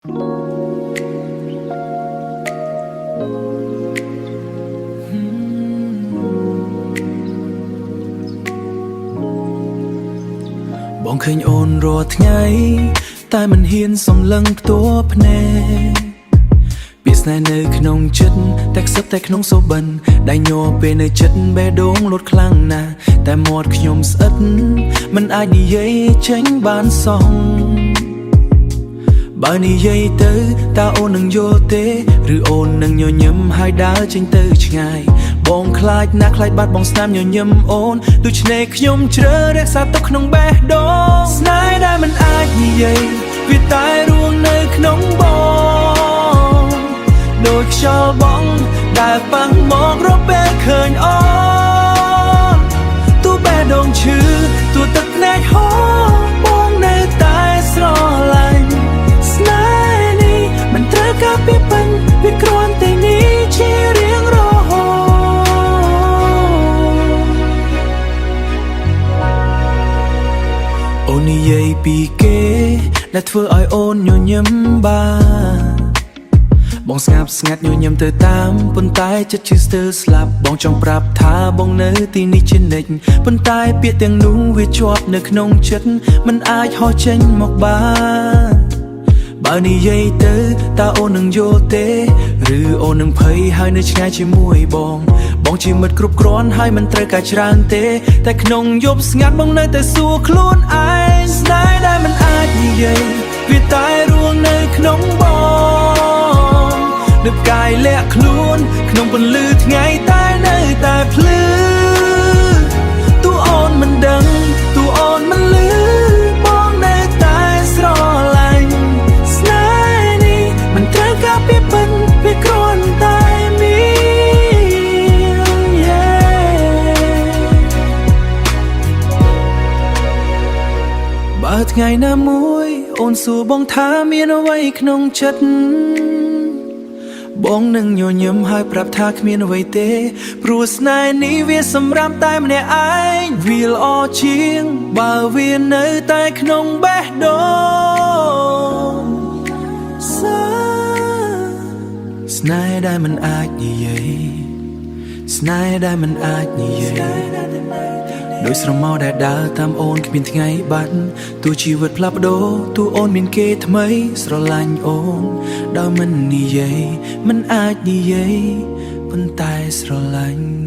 បងឃើញអូនរាល់ថ្ងៃតែមិនហ៊ានសំឡឹងផ្ទាល់ភ្នែកពីស្នេហ៍នៅក្នុងចិត្តតែខ្សឹបតែក្នុងសូបិនដៃញ័រពេលនៅចិត្តបេះដូងលូតខ្លាំងណាស់តែមាត់ខ្ញុំស្អិតមិនអាចនិយាយចេញបានសោះបើនិយាយទៅតើអូននឹងយល់ទេឬអូននឹងញញឹមហើយដើរចេញទៅឆ្ងាយបងខ្លាចណាស់ខ្លាចបាត់បងស្នាមញញឹមអូនដូច្នេះខ្ញុំជ្រើសរក្សាទុកក្នុងបេះដូងស្នេហ៍ដែលមិនអាចនិយាយវាតែរួងនៅក្នុងបងដូចខ្យល់បងដែលប៉ះមករកពេលឃើញអូនទូបេះដូងឈឺទូទឹកភ្នែកហូរបងនៅតែស្រឡាញ់ស្នេហ៍នេះមិនត្រូវការពីពេញវាគ្រាន់តែនេះជារៀងរហូតអូននិយាយពីគេដែលធ្វើឲ្យអូនញញឹមបានបងស្ងាត់ស្ងាត់ញញឹមទៅតាមប៉ុន្តែចិត្តជឿស្ទើរស្លាប់បងចង់ប្រាប់ថាបងនៅទីនេះជានិច្ចប៉ុន្តែពាក្យទាំងនោះវាជាប់នៅក្នុងចិត្តមិនអាចហោះចេញមកបានបើនិយាយទៅតើអូននឹងយល់ទេឬអូននឹងភ័យហើយនៅឆ្ងាយជាមួយបងជាមិត្តគ្រប់គ្រាន់ហើយមិនត្រូវការច្រើនទេតែក្នុងយប់ស្ងាត់បងនៅតែសួរខ្លួនឯងស្នេហ៍ដែលមិនអាចនិយាយវាតែរួងនៅក្នុងបងនឹកកាយលាក់ខ្លួនក្នុងពន្លឺថ្ងៃតែនៅតែភ្លឺទូអូនមិនដឹងទូអូនមិនឮបងនៅតែស្រឡាញ់ស្នេហ៍នេះមិនត្រូវការពីពិនវាគ្រាន់តែបើថ្ងៃណាមួយអូនសួរបងថាមានអ្វីក្នុងចិត្តបងនឹងញញឹមហើយប្រាប់ថាគ្មានអ្វីទេព្រោះស្នេហ៍នេះវាសម្រាប់តែម្នាក់ឯងវាល្អជាងបើវានៅតែក្នុងបេះដូងស្នេហ៍ដែលមិនអាចនិយាយស្នេហ៍ដែលមិនអាចនិយាយដោយស្រមោលដែលដើរតាមអូនគ្មានថ្ងៃបាត់ទោះជីវិតផ្លាស់ប្ដូរទោះអូនមានគេថ្មីស្រឡាញ់អូនដោយមិននិយាយមិនអាចនិយាយប៉ុន្តែស្រឡាញ់